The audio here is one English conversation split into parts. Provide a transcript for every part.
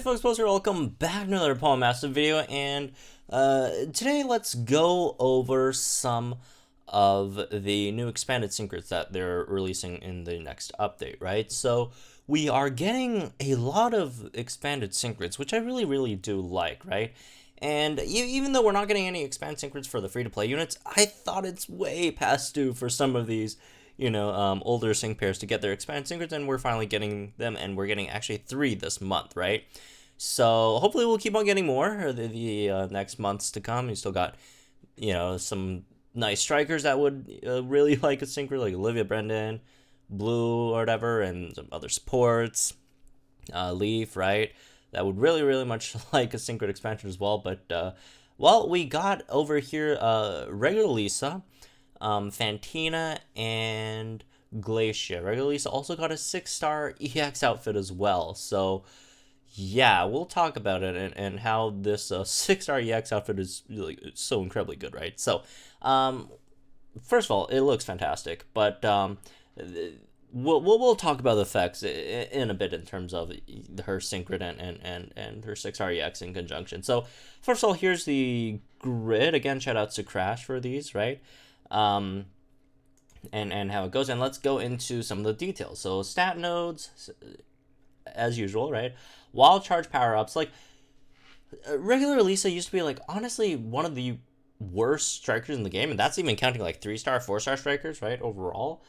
Alright folks, welcome back to another Paul Massive video, and today let's go over some of the new expanded secrets that they're releasing in the next update, right? So we are getting a lot of expanded secrets, which I really do like, right? And even though we're not getting any expanded secrets for the free-to-play units, I thought it's way past due for some of these older sync pairs to get their expanded secrets, and we're finally getting them, and we're getting actually 3 this month, right? So hopefully we'll keep on getting more the next months to come. You still got, some nice strikers that would really like a synchro, like Olivia Brendan, Blue or whatever, and some other supports, Leaf, right? That would really much like a synchro expansion as well. But well, we got over here regular Elisa, Fantina, and Glacia. Regular Elisa also got a 6-star EX outfit as well. So yeah, we'll talk about it and how this 6-star EX outfit is really so incredibly good, right? So, first of all, it looks fantastic, but we'll talk about the effects in a bit in terms of her synchron and her 6-star EX in conjunction. So, first of all, here's the grid. Again, shout out to Crash for these, right? And how it goes, and let's go into some of the details. So, stat nodes, as usual, right? Wild charge power-ups, like regular Elisa used to be like honestly one of the worst strikers in the game, and that's even counting like 3-star, 4-star strikers, right? Overall,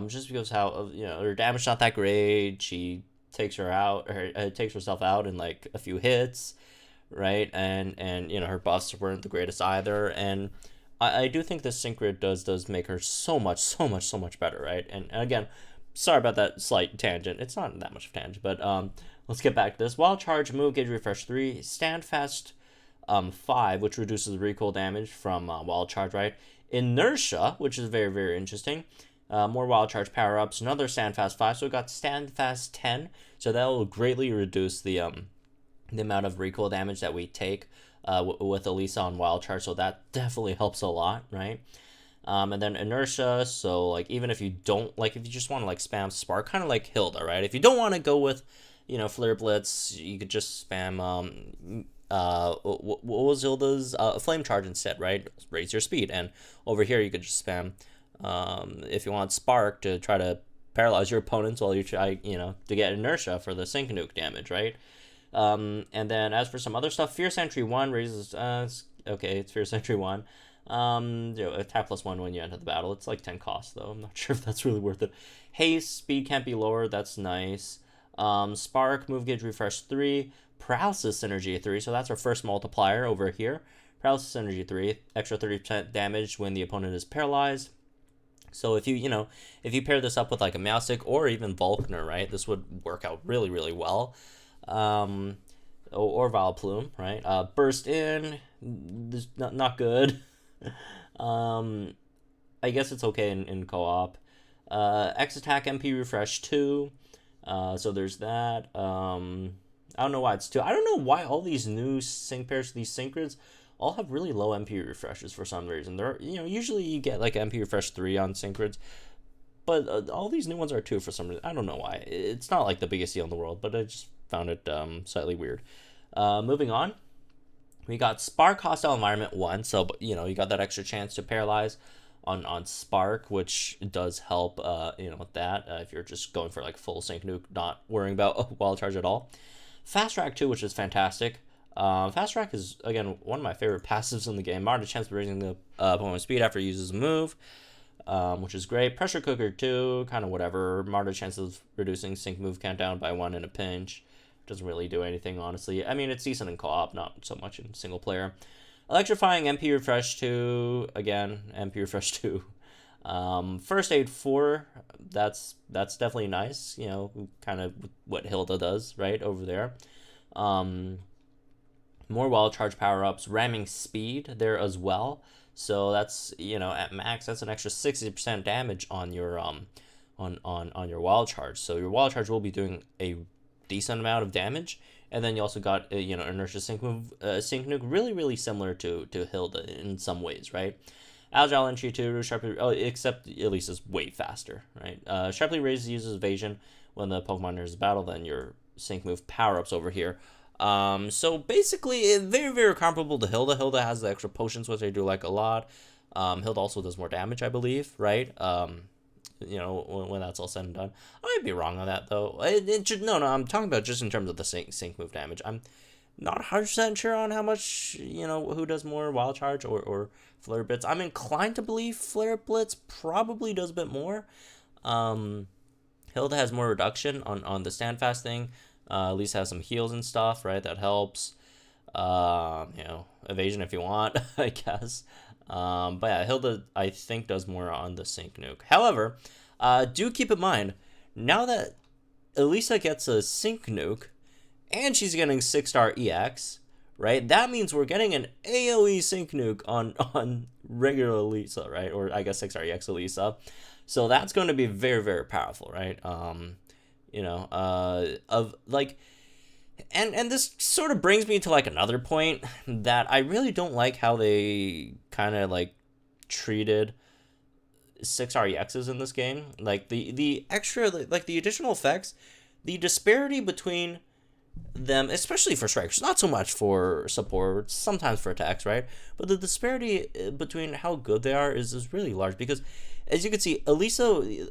just because how her damage not that great. She takes takes herself out in like a few hits, right? And her buffs weren't the greatest either, and I do think this synchro does make her so much better, right? And again, sorry about that slight tangent. It's not that much of a tangent, but let's get back to this. Wild Charge, Move Gauge Refresh 3, Stand Fast 5, which reduces the recoil damage from Wild Charge, right? Inertia, which is very interesting. More Wild Charge power-ups, another Stand Fast 5, so we got Stand Fast 10, so that will greatly reduce the amount of recoil damage that we take with Elisa on Wild Charge, so that definitely helps a lot, right? And then Inertia, so like even if you don't if you just want to like spam Spark, kind of like Hilda, right? If you don't want to go with Flare Blitz, you could just spam what was Hilda's Flame Charge instead, right? Raise your speed. And over here you could just spam if you want Spark to try to paralyze your opponents while you try to get Inertia for the sync nuke damage, right? And then as for some other stuff, Fierce Entry 1 raises it's Fierce Entry 1. Attack +1 when you enter the battle. It's like 10 cost though. I'm not sure if that's really worth it. Haste, speed can't be lowered. That's nice. Spark, Move Gauge Refresh 3. Paralysis Synergy 3. So that's our first multiplier over here. Paralysis Synergy 3. Extra 30% damage when the opponent is paralyzed. So if you pair this up with like a Moustic or even Volkner, right, this would work out really well. Or Vileplume, right? Burst in, not good. I guess it's okay in co-op. X Attack MP Refresh 2. So there's that. I don't know why it's 2. I don't know why all these new sync pairs, these synchros, all have really low MP refreshes for some reason. They're usually you get like MP Refresh 3 on synchros, but all these new ones are 2 for some reason. I don't know why. It's not like the biggest deal in the world, but I just found it slightly weird. Moving on, we got Spark Hostile Environment 1, so you got that extra chance to paralyze on Spark, which does help with that if you're just going for like full sync nuke, not worrying about Wild Charge at all. Fast Rack 2, which is fantastic. Fast Rack is again one of my favorite passives in the game. Moderate chance of raising the opponent's speed after he uses a move, which is great. Pressure Cooker 2, kind of whatever. Moderate chance of reducing sync move countdown by 1 in a pinch. Doesn't really do anything, honestly. I mean, it's decent in co-op, not so much in single player. Electrifying MP Refresh 2, again, MP Refresh 2. First Aid 4, that's definitely nice, kind of what Hilda does, right, over there. More Wild Charge power-ups, Ramming Speed there as well. So that's, at max, that's an extra 60% damage on your on your Wild Charge. So your Wild Charge will be doing a decent amount of damage, and then you also got Inertia sync move, sync nuke, really similar to Hilda in some ways, right? Agile Entry 2, sharply, except Elisa's way faster, right? Sharply raises uses evasion when the Pokemon enters the battle. Then your sync move power ups over here So basically, very, very comparable to Hilda. Hilda has the extra potions, which I do like a lot. Hilda also does more damage, I believe, right? When that's all said and done. I might be wrong on that, though. No, I'm talking about just in terms of the sync move damage. I'm not 100% sure on how much, who does more, Wild Charge or Flare Blitz. I'm inclined to believe Flare Blitz probably does a bit more. Hilda has more reduction on the Standfast thing. At least has some heals and stuff, right? That helps. Evasion if you want, I guess. But yeah, Hilda, I think, does more on the sync nuke. However, do keep in mind, now that Elisa gets a sync nuke, and she's getting 6-star EX, right? That means we're getting an AoE sync nuke on regular Elisa, right? Or I guess 6-star EX Elisa. So that's going to be very, very powerful, right? And this sort of brings me to like another point that I really don't like how they kind of like treated 6 REXs in this game. Like the extra, like the additional effects, the disparity between them, especially for strikers, not so much for support, sometimes for attacks, right? But the disparity between how good they are is really large, because as you can see, Elisa,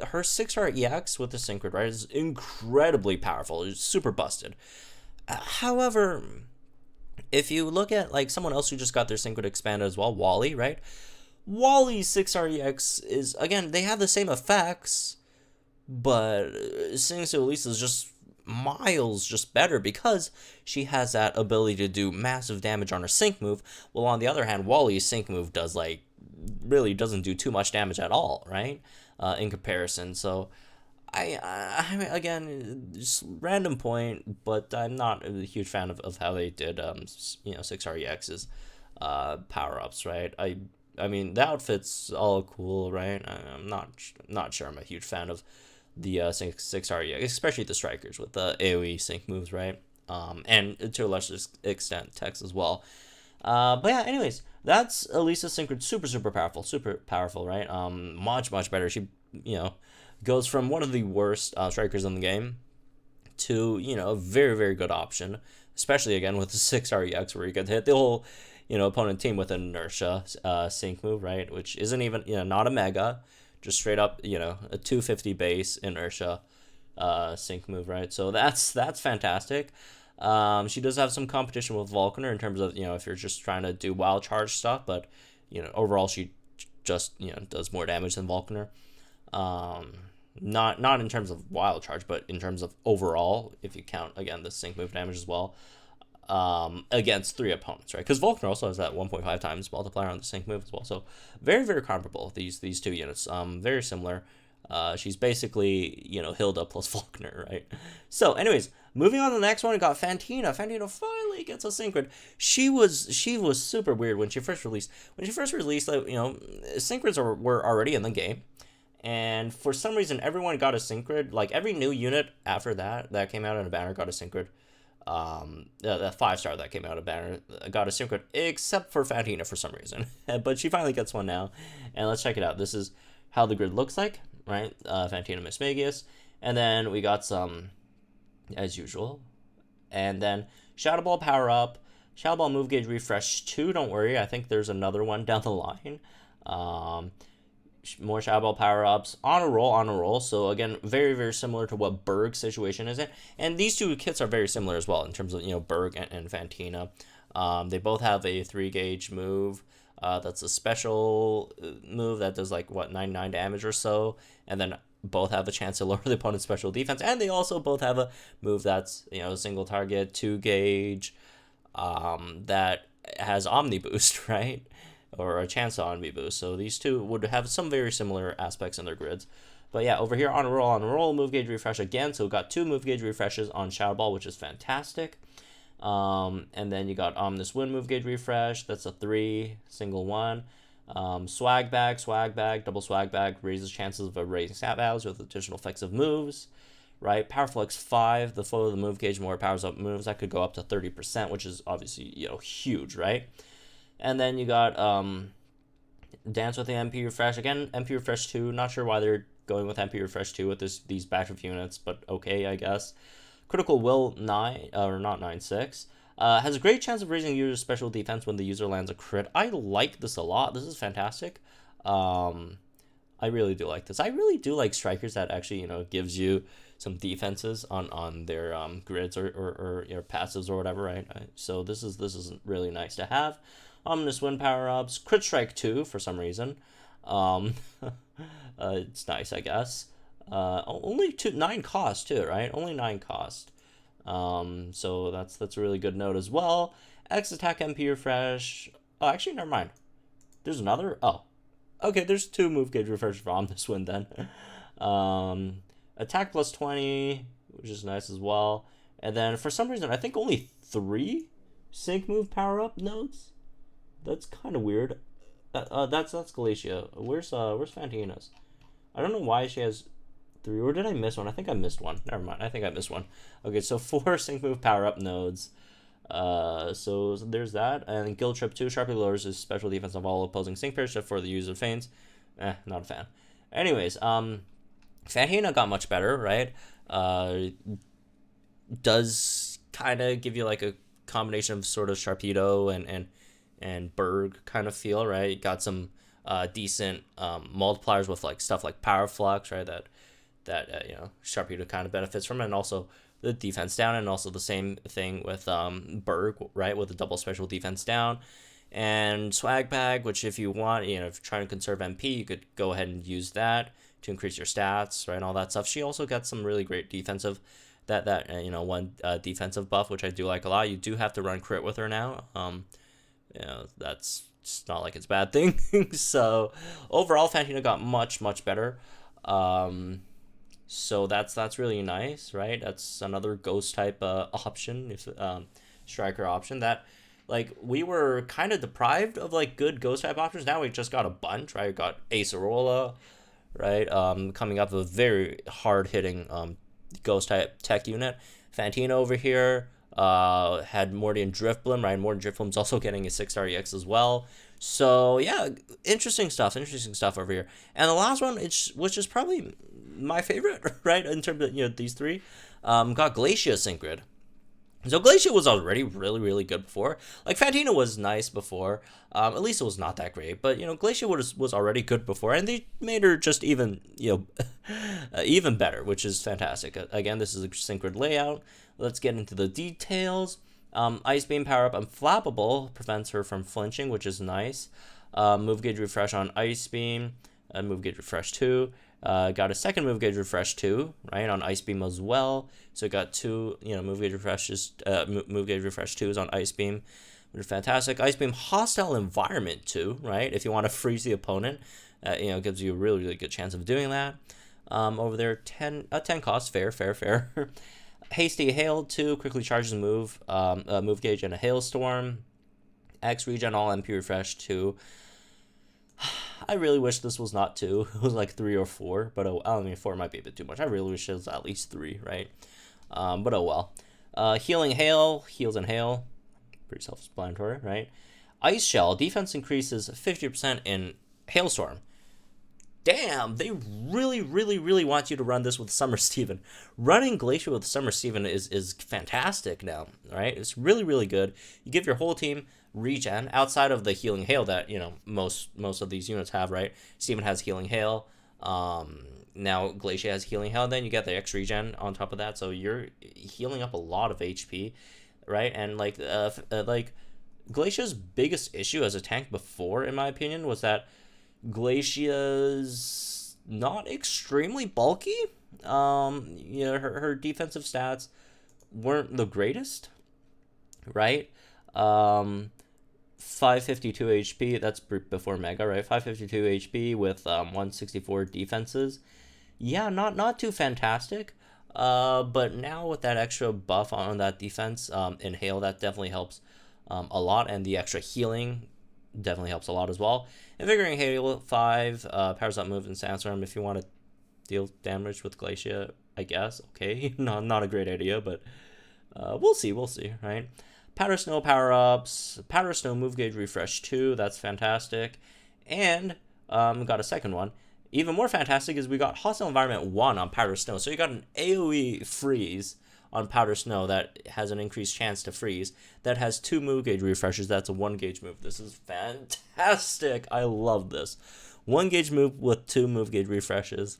her 6-star EX with the Synchro, right, is incredibly powerful. It's super busted. However, if you look at like someone else who just got their Synchro expanded as well, Wally, right? Wally's 6-star EX is, again, they have the same effects, but Singing to Elisa is just miles just better because she has that ability to do massive damage on her sync move, while on the other hand, Wally's sync move does like really doesn't do too much damage at all, right? In comparison. So I mean, again, just random point, but I'm not a huge fan of how they did 6 REX's power ups, right? I mean, the outfit's all cool, right? I'm not sure I'm a huge fan of the 6 REX, especially the strikers with the AoE sync moves, right? And to a lesser extent, Tex as well. But yeah, anyways, that's Elisa Synchro, super powerful, right? Much better. She, goes from one of the worst strikers in the game to, a very good option, especially again with the 6 REX, where you get to hit the whole, opponent team with an inertia sync move, right? Which isn't even, not a mega, just straight up, a 250 base inertia sync move, right? So that's fantastic. She does have some competition with Vulcaner in terms of, if you're just trying to do wild charge stuff, but, overall she just, does more damage than Vulcaner. Not in terms of wild charge, but in terms of overall, if you count, again, the sync move damage as well, against 3 opponents, right? Because Vulcaner also has that 1.5 times multiplier on the sync move as well. So very comparable, these 2 units. Very similar. She's basically, Hilda plus Vulcaner, right? So anyways, moving on to the next one, we got Fantina. Fantina finally gets a Synchrid. She was super weird when she first released. Synchrids were already in the game. And for some reason, everyone got a Synchrid. Like, every new unit after that came out in a banner got a Synchrid. The 5-star that came out of banner got a Synchrid, except for Fantina for some reason. But she finally gets one now. And let's check it out. This is how the grid looks like, right? Fantina, Mismagius. And then we got some, as usual. And then Shadow Ball power up. Shadow Ball move gauge refresh 2. Don't worry, I think there's another one down the line. More Shadow Ball power-ups on a roll. So again, very similar to what Berg's situation is in. And these 2 kits are very similar as well in terms of, Berg and Fantina. They both have a 3-gauge move. That's a special move that does like 99 damage or so, and then both have a chance to lower the opponent's special defense. And they also both have a move that's a single target 2-gauge that has Omni Boost, right? Or a chance to Omni Boost. So these 2 would have some very similar aspects in their grids. But yeah, over here on a roll, move gauge refresh again. So we got 2 move gauge refreshes on Shadow Ball, which is fantastic. And then you got Omnis Wind move gauge refresh. That's a 3, single one. Swag bag, double swag bag raises chances of raising stat values with additional effects of moves. Right, Power Flex 5. The fuller the move gauge, more powers up moves. That could go up to 30%, which is obviously huge, right? And then you got Dance with the MP Refresh. Again, MP Refresh 2. Not sure why they're going with MP Refresh 2 with these batch of units, but okay, I guess. Critical Will 9, or not 9-6. Has a great chance of raising the user's special defense when the user lands a crit. I like this a lot. This is fantastic. I really do like this. I really do like strikers that actually, gives you some defenses on their grids or passives or whatever, right? So this is really nice to have. Ominous Wind power-ups. Crit Strike 2 for some reason. It's nice, I guess. Only 9 cost too, right? Only 9 cost. So that's a really good note as well. X attack MP refresh. Oh, actually, never mind. There's another. Oh, okay. There's 2 move gauge refresh from this one then. Attack plus 20, which is nice as well. And then for some reason, I think only 3 sync move power up nodes. That's kind of weird. That's Glacia. Where's Fantina's? I don't know why she has 3, or did I miss one? I think I missed one. Never mind. I think I missed one. Okay, so 4 sync move power up nodes. So there's that. And Guild Trip 2 sharply lowers his special defense of all opposing sync pairs except for the use of feints. Not a fan. Anyways, Fantina got much better, right? Does kind of give you like a combination of sort of Sharpedo and Berg kind of feel, right? Got some decent multipliers with like stuff like Power Flux, right? That Sharpedo kind of benefits from, and also the defense down, and also the same thing with Berg, right? With the double special defense down. And Swag Bag, which if you want, if you're trying to conserve MP, you could go ahead and use that to increase your stats, right? And all that stuff. She also got some really great defensive, one defensive buff, which I do like a lot. You do have to run crit with her now. That's just not like it's a bad thing. So overall, Fantina got much better. So that's really nice, right? That's another ghost type option, if striker option that, like, we were kind of deprived of like good ghost type options. Now we just got a bunch, right? We got Acerola, right? Coming up with a very hard hitting ghost type tech unit. Fantina over here had Mordian Driftbloom, right? Mordian Driftbloom's also getting a 6-star EX as well. So yeah, interesting stuff over here. And the last one, which is probably my favorite, right, in terms of these 3, got Glacia Synchrid. So Glacia was already really good before. Like, Fantina was nice before. Elisa was not that great, but Glacia was already good before, and they made her just even even better, which is fantastic. Again, this is a Synchrid layout. Let's get into the details. Ice Beam power up Unflappable prevents her from flinching, which is nice. Move gauge refresh on Ice Beam. Move gauge refresh 2. Got a second move gauge refresh 2, right, on Ice Beam as well. So got 2, move gauge refreshes. Move gauge refresh 2s on Ice Beam, which is fantastic. Ice Beam hostile environment 2, right? If you want to freeze the opponent, gives you a really good chance of doing that. Over there, 10 cost, fair. Hasty Hail 2 quickly charges move gauge and a hailstorm. X regen all MP refresh 2. I really wish this was not 2. It was like 3 or 4, but I mean 4 might be a bit too much. I really wish it was at least 3, right? But oh well. Healing Hail, heals and hail, pretty self-explanatory, right? Ice Shell, defense increases 50% in Hailstorm. Damn, they really want you to run this with Summer Steven. Running Glacia with Summer Steven is fantastic now, right? It's really good. You give your whole team regen outside of the Healing Hail that most of these units have, right? Steven has Healing Hail. Now Glacia has Healing Hail. Then you get the X regen on top of that, so you're healing up a lot of HP, right? And like Glacia's biggest issue as a tank before, in my opinion, was that Glacia's not extremely bulky. Her defensive stats weren't the greatest, right? 552 HP, that's before Mega, right? 552 HP with 164 defenses. Yeah, not too fantastic. But now with that extra buff on that defense, Inhale, that definitely helps a lot, and the extra healing definitely helps a lot as well. Invigorating Hail 5 powers up move and Sandstorm if you want to deal damage with Glacia, I guess. Okay, not a great idea, but we'll see, right? Powder Snow power-ups, Powder Snow move gauge refresh 2, that's fantastic. And we got a second one. Even more fantastic is we got Hostile Environment 1 on Powder Snow. So you got an AoE freeze on Powder Snow that has an increased chance to freeze, that has 2 move gauge refreshes. That's a 1 gauge move. This is fantastic. I love this. 1 gauge move with 2 move gauge refreshes.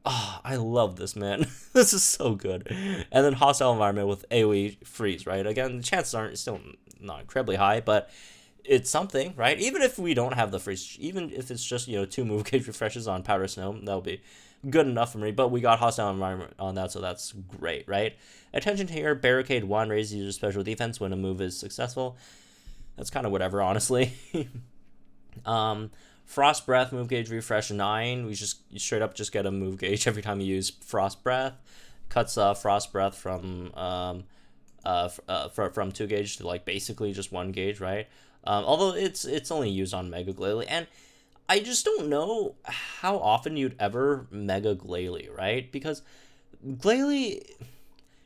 Oh, I love this, man. This is so good. And then Hostile Environment with AoE freeze, right? Again, the chances aren't still not incredibly high, but it's something, right? Even if we don't have the freeze, even if it's just, 2 move gauge refreshes on Powder Snow, that'll be good enough for me. But we got Hostile Environment on that, so that's great, right? Attention here, Barricade 1 raises user special defense when a move is successful. That's kind of whatever, honestly. Frost Breath move gauge refresh 9. You straight up just get a move gauge every time you use Frost Breath. Cuts Frost Breath from 2 gauge to like basically just 1 gauge, right? Although it's only used on Mega Glalie, and I just don't know how often you'd ever Mega Glalie, right? Because Glalie,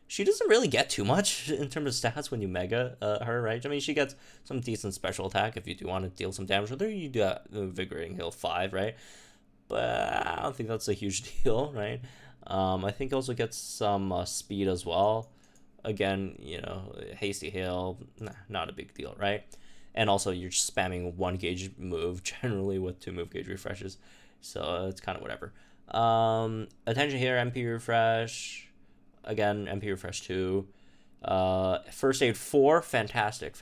she doesn't really get too much in terms of stats when you Mega her, right? I mean, she gets some decent special attack if you do want to deal some damage with her. You do that Invigorating Heal 5, right? But I don't think that's a huge deal, right? I think it also gets some speed as well. Again, Hasty Hail, not a big deal, right? And also, you're just spamming 1 gauge move generally with 2 move gauge refreshes. So it's kind of whatever. Attention here, MP refresh. Again, MP refresh 2. First Aid 4, fantastic,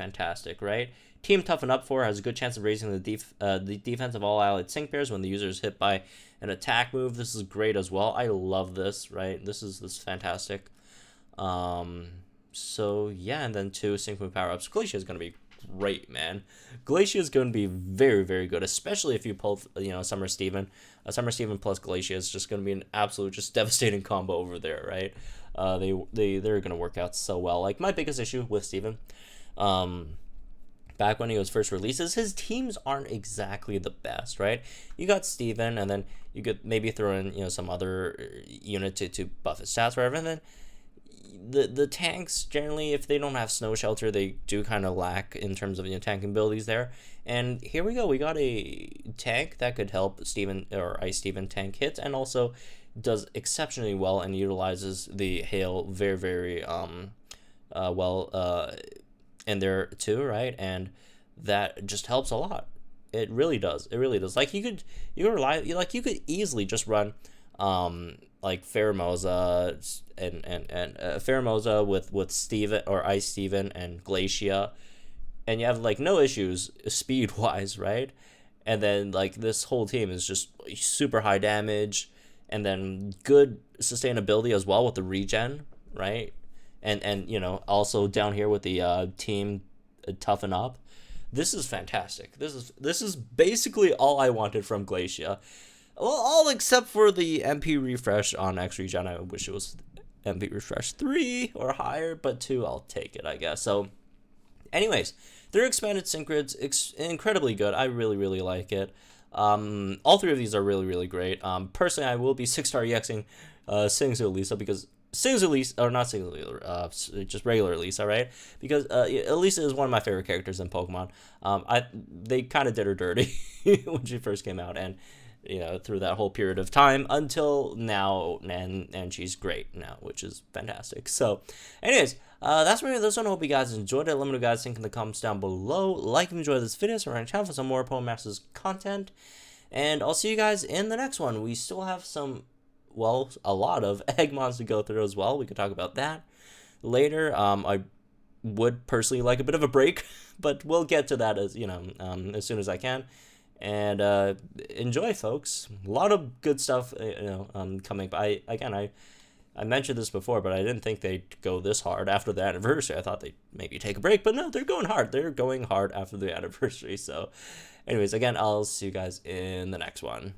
right? Team Toughen Up 4 has a good chance of raising the defense of all allied sync pairs when the user is hit by an attack move. This is great as well. I love this, right? This is fantastic. So yeah, and then 2 sync move power ups. Glacia is going to be great, man. Glacia is going to be very, very good, especially if you pull, Summer Steven. Summer Steven plus Glacia is just going to be an absolute, just devastating combo over there, right? They're going to work out so well. Like, my biggest issue with Steven, back when he was first releases, his teams aren't exactly the best, right? You got Steven, and then you could maybe throw in, some other unit to buff his stats, whatever, and then the tanks generally, if they don't have Snow Shelter, they do kind of lack in terms of tanking abilities there. And here we go, we got a tank that could help Steven or Ice Steven tank hits, and also does exceptionally well and utilizes the hail very, very well in there too, right? And that just helps a lot. It really does. Like, you could easily just run like Pheromosa and Pheromosa with Steven or Ice Steven and Glacia, and you have like no issues speed wise, right? And then like this whole team is just super high damage, and then good sustainability as well with the regen, right? And also down here with the team Toughen Up. This is fantastic. This is basically all I wanted from Glacia. Well, all except for the MP refresh on X Regen. I wish it was MP refresh 3 or higher, but 2, I'll take it, I guess. So, anyways, their expanded sync grids, incredibly good. I really, really like it. All 3 of these are really, really great. Personally, I will be 6-star EXing Singzu Elisa, because Singzu Elisa, or not Singzu Elisa, just regular Elisa, right? Because Elisa is one of my favorite characters in Pokemon. They kind of did her dirty when she first came out, and through that whole period of time until now, and she's great now, which is fantastic. So, anyways, that's really this one. I hope you guys enjoyed it. Let me know, guys, think in the comments down below. Like and enjoy this video, so we're on channel for some more Pokemon Masters content, and I'll see you guys in the next one. We still have a lot of Eggmons to go through as well. We could talk about that later. I would personally like a bit of a break, but we'll get to that as soon as I can. And enjoy, folks. A lot of good stuff, coming. But I mentioned this before, but I didn't think they'd go this hard after the anniversary. I thought they'd maybe take a break, but no, they're going hard. They're going hard after the anniversary. So, anyways, again, I'll see you guys in the next one.